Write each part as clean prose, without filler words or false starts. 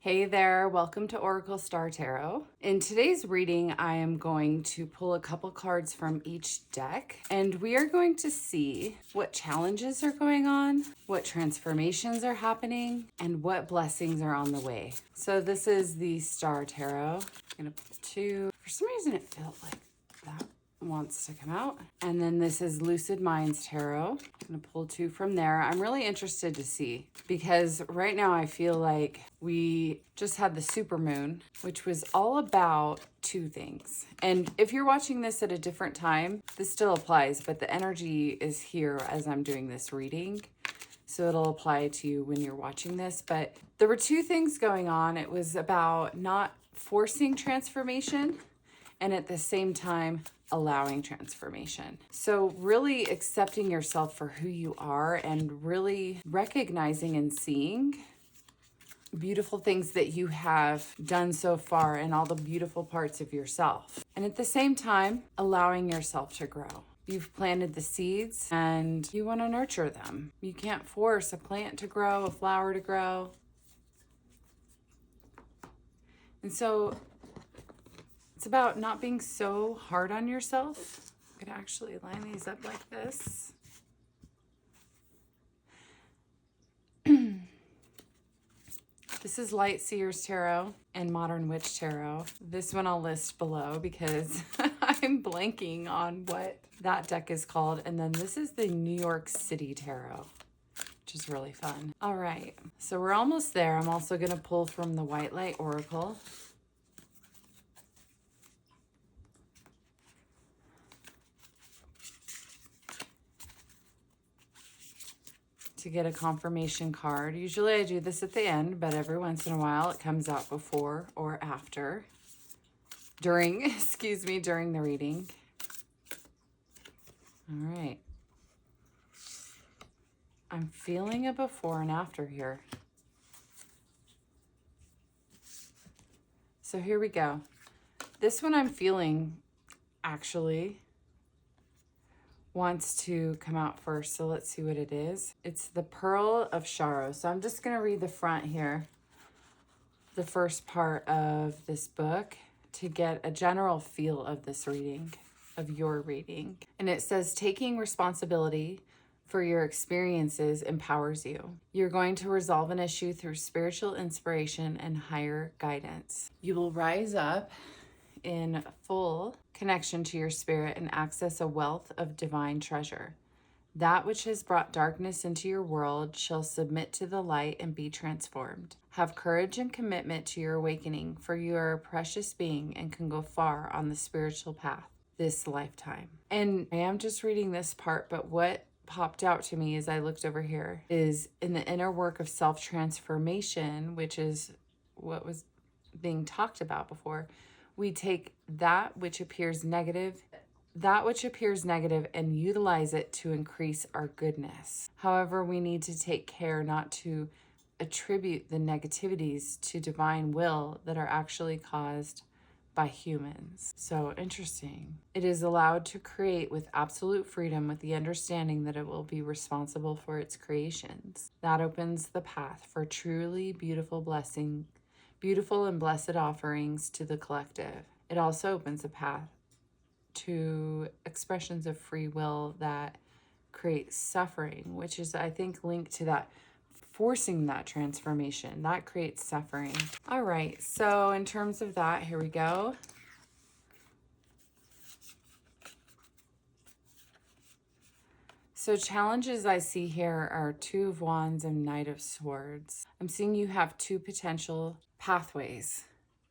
Hey there, welcome to Oracle Star Tarot. In today's reading, I am going to pull a couple cards from each deck, and we are going to see what challenges are going on, what transformations are happening, and what blessings are on the way. So this is the Star Tarot. I'm gonna pull two. For some reason, it felt like that wants to come out. And then this is Lucid Minds Tarot. I'm gonna pull two from there. I'm really interested to see because right now I feel like we just had the super moon, which was all about two things. And if you're watching this at a different time, this still applies, but the energy is here as I'm doing this reading. So it'll apply to you when you're watching this. But there were two things going on. It was about not forcing transformation and at the same time allowing transformation. So really accepting yourself for who you are and really recognizing and seeing beautiful things that you have done so far and all the beautiful parts of yourself. And at the same time, allowing yourself to grow. You've planted the seeds and you want to nurture them. You can't force a plant to grow, a flower to grow. And so it's about not being so hard on yourself. I could actually line these up like this. This is Light Seers Tarot and Modern Witch Tarot. This one I'll list below because I'm blanking on what that deck is called. And then this is the New York City Tarot, which is really fun. All right, so we're almost there. I'm also going to pull from the White Light Oracle. To get a confirmation card. Usually I do this at the end, but every once in a while it comes out before or after. During the reading. All right. I'm feeling a before and after here. So here we go. This one I'm feeling actually wants to come out first. So let's see what it is. It's the Pearl of Sorrow. So I'm just going to read the front here, the first part of this book, to get a general feel of this reading, of your reading. And it says, taking responsibility for your experiences empowers you. You're going to resolve an issue through spiritual inspiration and higher guidance. You will rise up in full connection to your spirit and access a wealth of divine treasure. That which has brought darkness into your world shall submit to the light and be transformed. Have courage and commitment to your awakening, for you are a precious being and can go far on the spiritual path this lifetime. And I am just reading this part, but what popped out to me as I looked over here is in the inner work of self-transformation, which is what was being talked about before. We take that which appears negative and utilize it to increase our goodness. However, we need to take care not to attribute the negativities to divine will that are actually caused by humans. So interesting. It is allowed to create with absolute freedom with the understanding that it will be responsible for its creations. That opens the path for truly beautiful and blessed offerings to the collective. It also opens a path to expressions of free will that create suffering, which is, I think, linked to that forcing that transformation. That creates suffering. All right, so in terms of that, here we go. So challenges I see here are Two of Wands and Knight of Swords. I'm seeing you have two potential pathways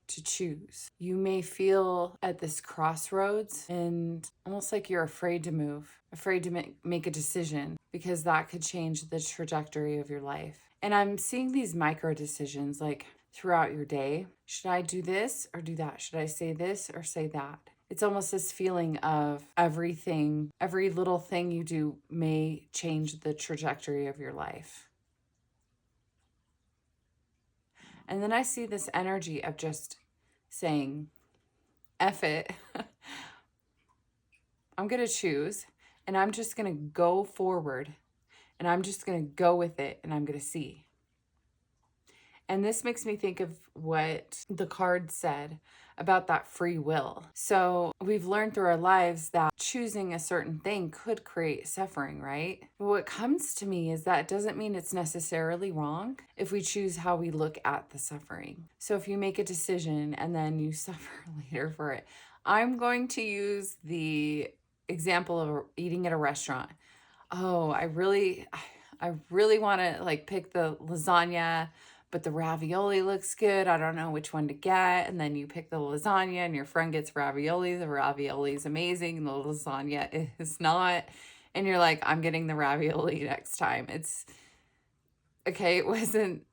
to choose. You may feel at this crossroads and almost like you're afraid to move, afraid to make a decision because that could change the trajectory of your life. And I'm seeing these micro decisions like throughout your day. Should I do this or do that? Should I say this or say that? It's almost this feeling of everything, every little thing you do may change the trajectory of your life. And then I see this energy of just saying, F it. I'm going to choose and I'm just going to go forward and I'm just going to go with it and I'm going to see. And this makes me think of what the card said about that free will. So we've learned through our lives that choosing a certain thing could create suffering, right? But what comes to me is that it doesn't mean it's necessarily wrong if we choose how we look at the suffering. So if you make a decision and then you suffer later for it, I'm going to use the example of eating at a restaurant. Oh, I really want to like pick the lasagna, but the ravioli looks good. I don't know which one to get. And then you pick the lasagna and your friend gets ravioli. The ravioli is amazing. The lasagna is not. And you're like, I'm getting the ravioli next time. It's okay. It wasn't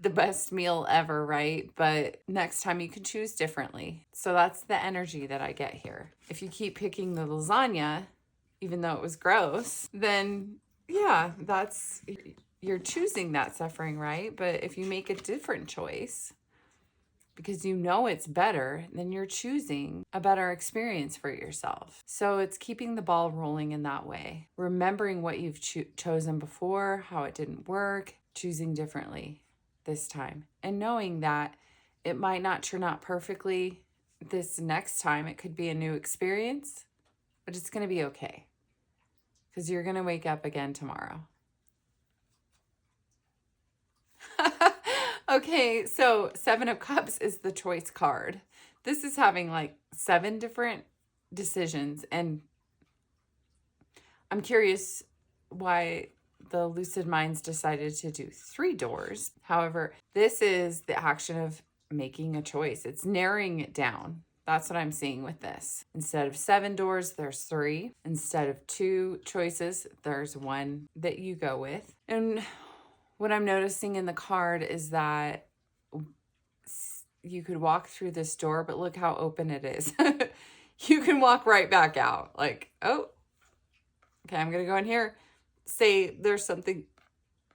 the best meal ever, right? But next time you can choose differently. So that's the energy that I get here. If you keep picking the lasagna, even though it was gross, then yeah, you're choosing that suffering, right? But if you make a different choice because you know it's better, then you're choosing a better experience for yourself. So it's keeping the ball rolling in that way. Remembering what you've chosen before, how it didn't work, choosing differently this time. And knowing that it might not turn out perfectly this next time. It could be a new experience, but it's going to be okay. Because you're going to wake up again tomorrow. Okay, so 7 of Cups is the choice card. This is having like 7 different decisions. And I'm curious why the Lucid Minds decided to do 3 doors. However, this is the action of making a choice. It's narrowing it down. That's what I'm seeing with this. Instead of 7 doors, there's 3. Instead of 2 choices, there's 1 that you go with. And what I'm noticing in the card is that you could walk through this door, but look how open it is. You can walk right back out. Like, oh, okay, I'm going to go in here. Say there's something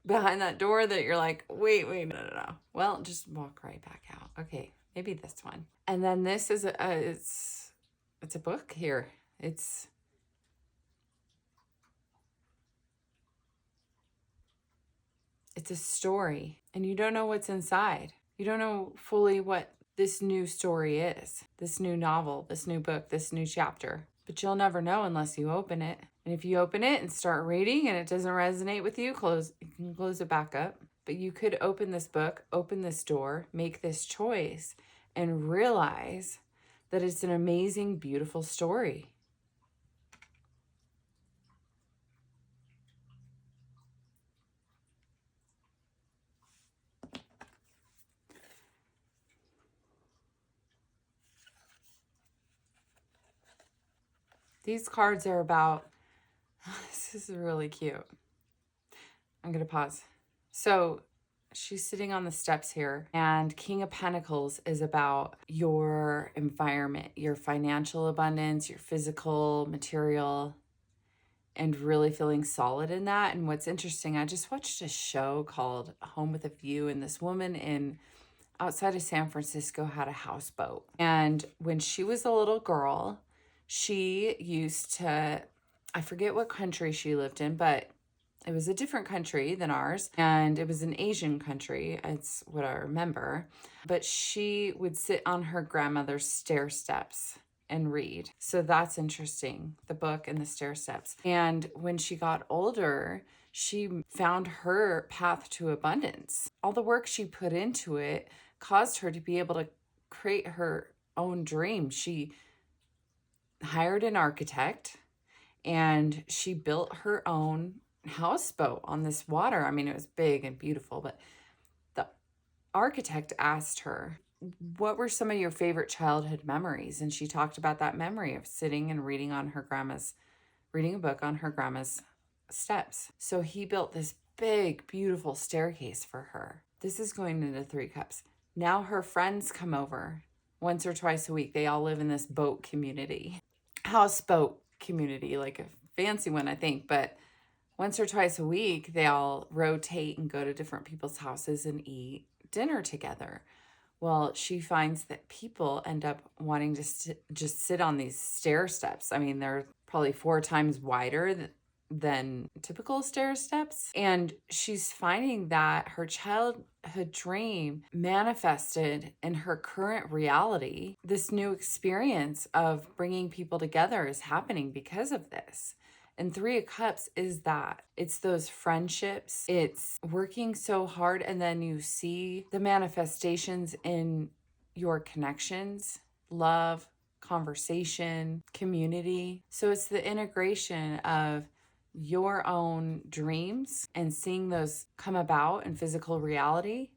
behind that door that you're like, wait, no. Well, just walk right back out. Okay, maybe this one. And then this is it's a book here. It's a story, and you don't know what's inside. You don't know fully what this new story is, this new novel, this new book, this new chapter. But you'll never know unless you open it. And if you open it and start reading and it doesn't resonate with you, you can close it back up. But you could open this book, open this door, make this choice, and realize that it's an amazing, beautiful story. These cards are about, this is really cute. I'm going to pause. So she's sitting on the steps here, and King of Pentacles is about your environment, your financial abundance, your physical, material, and really feeling solid in that. And what's interesting, I just watched a show called Home with a View, and this woman outside of San Francisco had a houseboat. And when she was a little girl, she used to, I forget what country she lived in, but it was a different country than ours, and it was an Asian country. It's what I remember. But she would sit on her grandmother's stair steps and read. So that's interesting, the book and the stair steps. And when she got older, she found her path to abundance. All the work she put into it caused her to be able to create her own dream. She hired an architect and she built her own houseboat on this water. I mean, it was big and beautiful, but the architect asked her, what were some of your favorite childhood memories? And she talked about that memory of sitting and reading a book on her grandma's steps. So he built this big, beautiful staircase for her. This is going into 3 Cups. Now her friends come over once or twice a week. They all live in this boat community, houseboat community, like a fancy one, I think, but once or twice a week, they all rotate and go to different people's houses and eat dinner together. Well, she finds that people end up wanting to just sit on these stair steps. I mean, they're probably 4 times wider than typical stair steps. And she's finding that her childhood dream manifested in her current reality. This new experience of bringing people together is happening because of this. And Three of Cups is that. It's those friendships. It's working so hard, and then you see the manifestations in your connections, love, conversation, community. So it's the integration of your own dreams and seeing those come about in physical reality,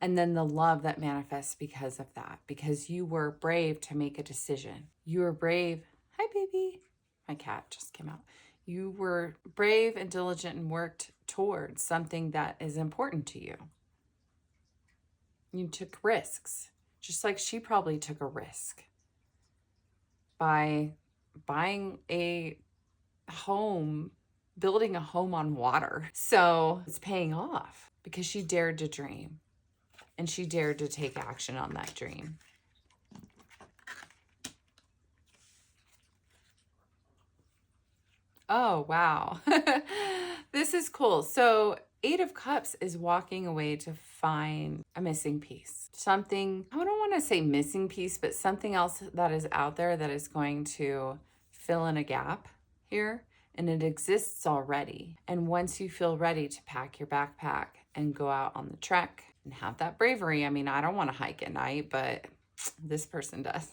and then the love that manifests because of that, because you were brave to make a decision. You were brave. Hi, baby. My cat just came out. You were brave and diligent and worked towards something that is important to you. You took risks, just like she probably took a risk by buying a home, building a home on water. So it's paying off because she dared to dream and she dared to take action on that dream. Oh, wow. This is cool. So Eight of Cups is walking away to find a missing piece. Something, I don't want to say missing piece, but something else that is out there that is going to fill in a gap here. And it exists already. And once you feel ready to pack your backpack and go out on the trek and have that bravery, I mean, I don't want to hike at night, but this person does.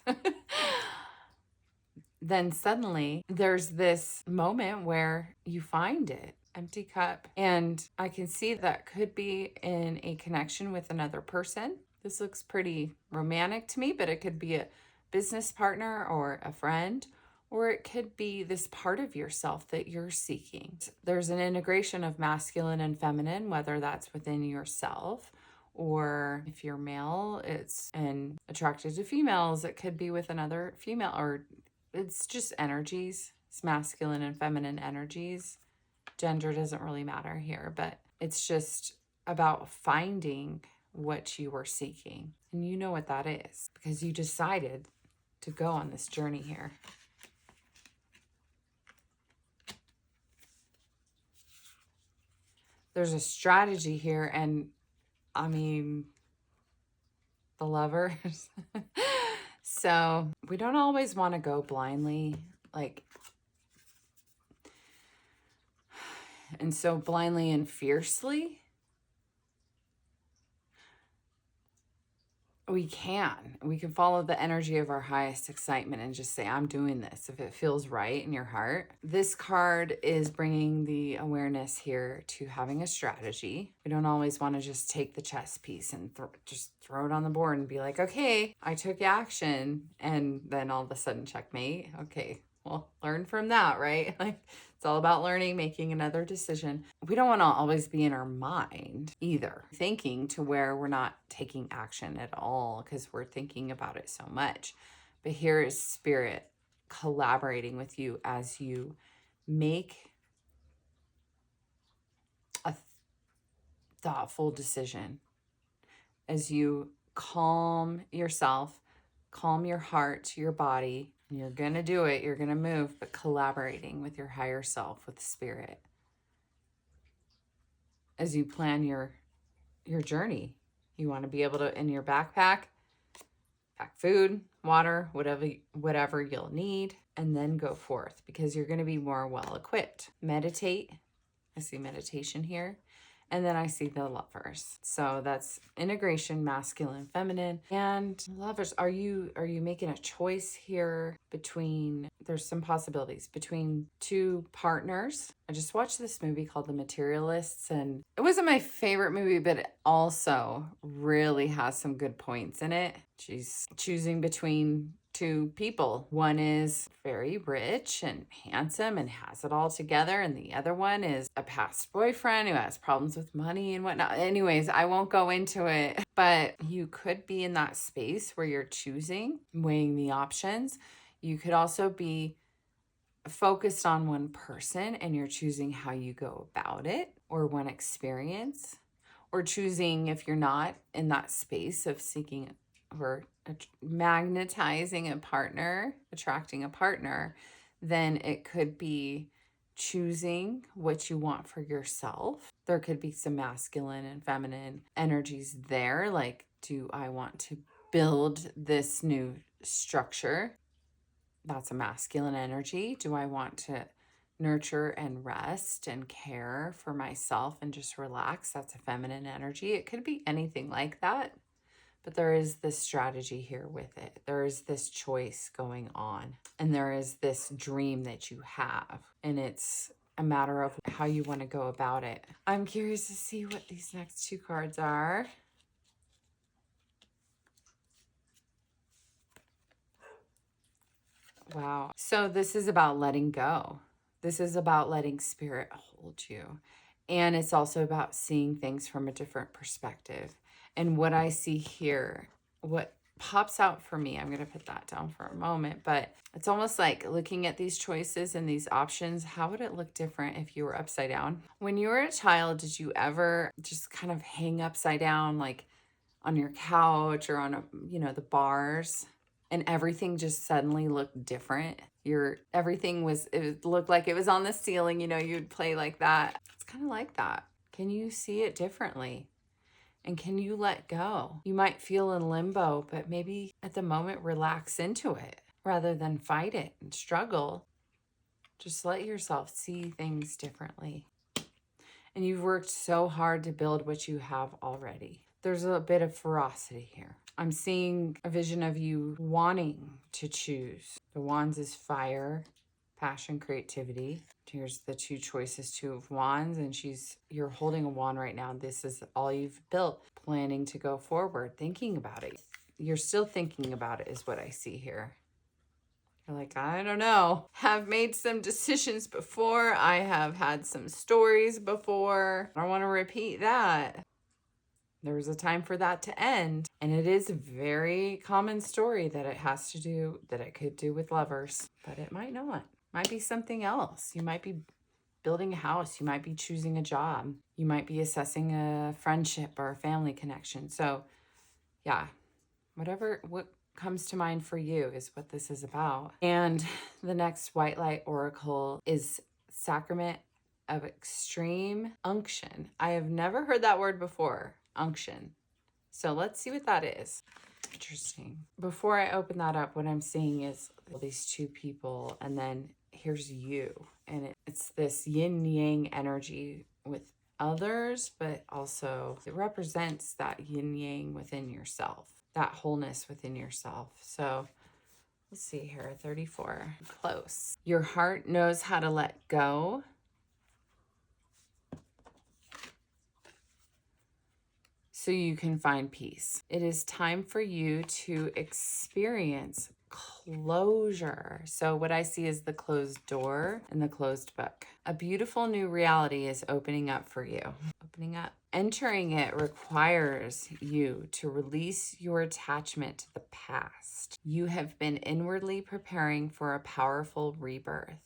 Then suddenly there's this moment where you find it, empty cup. And I can see that could be in a connection with another person. This looks pretty romantic to me, but it could be a business partner or a friend, or it could be this part of yourself that you're seeking. There's an integration of masculine and feminine, whether that's within yourself, or if you're male, it's and attracted to females, it could be with another female, or it's just energies. It's masculine and feminine energies. Gender doesn't really matter here, but it's just about finding what you were seeking. And you know what that is because you decided to go on this journey here. There's a strategy here, and I mean, the Lovers. So we don't always want to go blindly, and so blindly and fiercely. We can follow the energy of our highest excitement and just say, I'm doing this if it feels right in your heart. This card is bringing the awareness here to having a strategy. We don't always want to just take the chess piece and just throw it on the board and be like, okay, I took action. And then all of a sudden, checkmate. Okay, well, learn from that, right? It's all about learning, making another decision. We don't want to always be in our mind either, thinking to where we're not taking action at all because we're thinking about it so much. But here is Spirit collaborating with you as you make a thoughtful decision, as you calm yourself, calm your heart, your body. You're going to do it. You're going to move, but collaborating with your higher self, with Spirit, as you plan your journey. You want to be able to, in your backpack, pack food, water, whatever you'll need, and then go forth because you're going to be more well equipped. Meditate. I see meditation here. And then I see the Lovers. So that's integration, masculine, feminine. And Lovers, are you making a choice here between, there's some possibilities, between two partners? I just watched this movie called The Materialists, and it wasn't my favorite movie, but it also really has some good points in it. She's choosing between two people. One is very rich and handsome and has it all together, and the other one is a past boyfriend who has problems with money and whatnot. Anyways, I won't go into it, but you could be in that space where you're choosing, weighing the options. You could also be focused on one person and you're choosing how you go about it, or one experience, or choosing, if you're not in that space of seeking or magnetizing a partner, attracting a partner, then it could be choosing what you want for yourself. There could be some masculine and feminine energies there. Like, do I want to build this new structure? That's a masculine energy. Do I want to nurture and rest and care for myself and just relax? That's a feminine energy. It could be anything like that. But there is this strategy here with it. There is this choice going on. And there is this dream that you have. And it's a matter of how you want to go about it. I'm curious to see what these next two cards are. Wow. So this is about letting go. This is about letting spirit hold you. And it's also about seeing things from a different perspective. And what I see here, what pops out for me, I'm going to put that down for a moment, but it's almost like looking at these choices and these options. How would it look different if you were upside down? When you were a child, did you ever just kind of hang upside down, like on your couch or on the bars, and everything just suddenly looked different? It looked like it was on the ceiling, you'd play like that. It's kind of like that. Can you see it differently? And can you let go? You might feel in limbo, but maybe at the moment relax into it rather than fight it and struggle. Just let yourself see things differently. And you've worked so hard to build what you have already. There's a bit of ferocity here. I'm seeing a vision of you wanting to choose. The Wands is fire, passion, creativity. Here's the two choices, Two of Wands, and you're holding a wand right now. This is all you've built, planning to go forward, thinking about it. You're still thinking about it is what I see here. You're like, I don't know. Have made some decisions before. I have had some stories before. I don't want to repeat that. There was a time for that to end. And it is a very common story that it could do with lovers, but it might not. Might be something else. You might be building a house. You might be choosing a job. You might be assessing a friendship or a family connection. So yeah, what comes to mind for you is what this is about. And the next White Light Oracle is Sacrament of Extreme Unction. I have never heard that word before, unction. So let's see what that is. Interesting. Before I open that up, what I'm seeing is these two people, and then here's you. And it's this yin yang energy with others, but also it represents that yin yang within yourself, that wholeness within yourself. So let's see here, 34. Close. Your heart knows how to let go. So you can find peace. It is time for you to experience closure. So what I see is the closed door and the closed book. A beautiful new reality is opening up for you. Opening up. Entering it requires you to release your attachment to the past. You have been inwardly preparing for a powerful rebirth.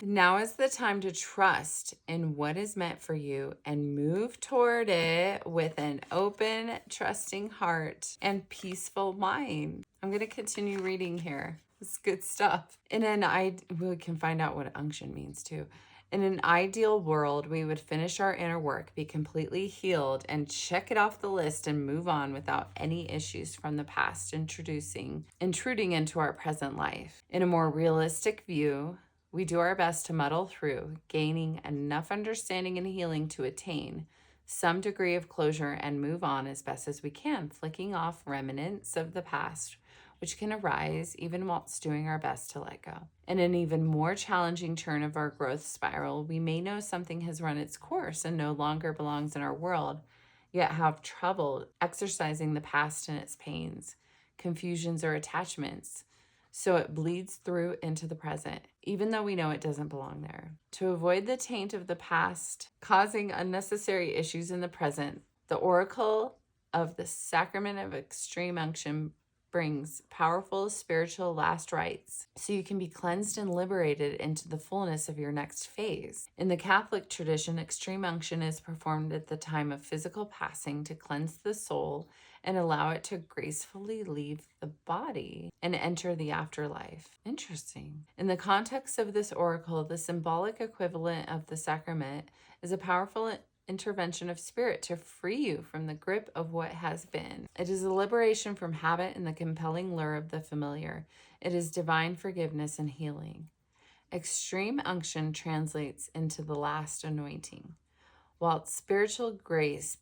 Now is the time to trust in what is meant for you and move toward it with an open, trusting heart and peaceful mind. I'm going to continue reading here. It's good stuff. We can find out what unction means too. In an ideal world, we would finish our inner work, be completely healed, and check it off the list and move on without any issues from the past intruding into our present life. In a more realistic view, we do our best to muddle through, gaining enough understanding and healing to attain some degree of closure and move on as best as we can, flicking off remnants of the past, which can arise even whilst doing our best to let go. In an even more challenging turn of our growth spiral, we may know something has run its course and no longer belongs in our world, yet have trouble exercising the past and its pains, confusions, or attachments. So it bleeds through into the present, even though we know it doesn't belong there. To avoid the taint of the past causing unnecessary issues in the present, the Oracle of the Sacrament of Extreme Unction brings powerful spiritual last rites so you can be cleansed and liberated into the fullness of your next phase. In the Catholic tradition, extreme unction is performed at the time of physical passing to cleanse the soul and allow it to gracefully leave the body and enter the afterlife. Interesting. In the context of this oracle, the symbolic equivalent of the sacrament is a powerful intervention of spirit to free you from the grip of what has been. It is a liberation from habit and the compelling lure of the familiar. It is divine forgiveness and healing. Extreme unction translates into the last anointing. While spiritual grace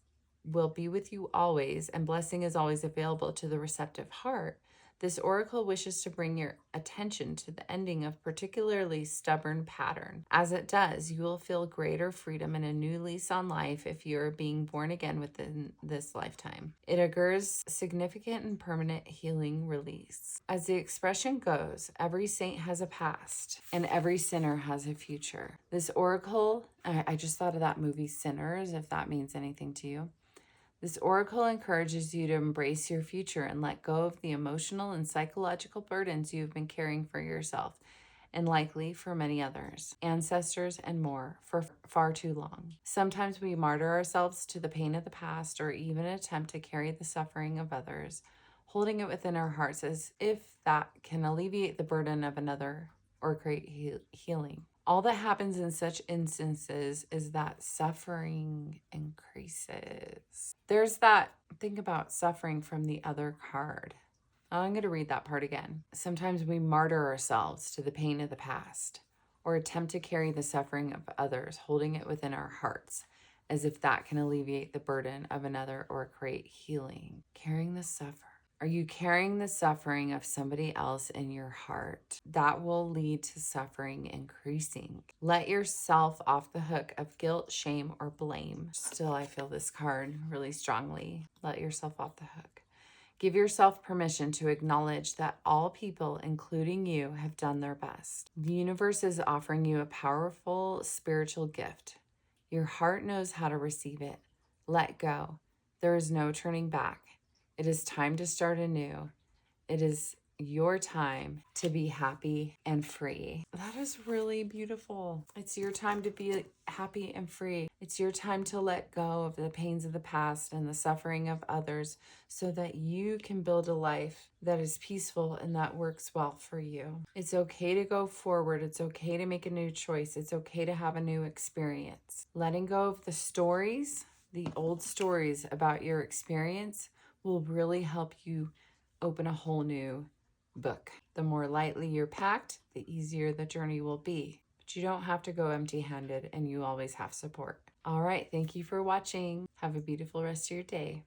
will be with you always and blessing is always available to the receptive heart, this oracle wishes to bring your attention to the ending of particularly stubborn pattern. As it does, you will feel greater freedom and a new lease on life if you are being born again within this lifetime. It augurs significant and permanent healing release. As the expression goes, every saint has a past and every sinner has a future. This oracle, I just thought of that movie Sinners, if that means anything to you. This oracle encourages you to embrace your future and let go of the emotional and psychological burdens you've been carrying for yourself and likely for many others, ancestors, and more for far too long. Sometimes we martyr ourselves to the pain of the past or even attempt to carry the suffering of others, holding it within our hearts as if that can alleviate the burden of another or create healing. All that happens in such instances is that suffering increases. There's that, think about suffering from the other card. I'm going to read that part again. Sometimes we martyr ourselves to the pain of the past or attempt to carry the suffering of others, holding it within our hearts, as if that can alleviate the burden of another or create healing. Carrying the suffering. Are you carrying the suffering of somebody else in your heart? That will lead to suffering increasing. Let yourself off the hook of guilt, shame, or blame. Still, I feel this card really strongly. Let yourself off the hook. Give yourself permission to acknowledge that all people, including you, have done their best. The universe is offering you a powerful spiritual gift. Your heart knows how to receive it. Let go. There is no turning back. It is time to start anew. It is your time to be happy and free. That is really beautiful. It's your time to be happy and free. It's your time to let go of the pains of the past and the suffering of others so that you can build a life that is peaceful and that works well for you. It's okay to go forward. It's okay to make a new choice. It's okay to have a new experience. Letting go of the stories, the old stories about your experience will really help you open a whole new book. The more lightly you're packed, the easier the journey will be. But you don't have to go empty-handed and you always have support. All right, thank you for watching. Have a beautiful rest of your day.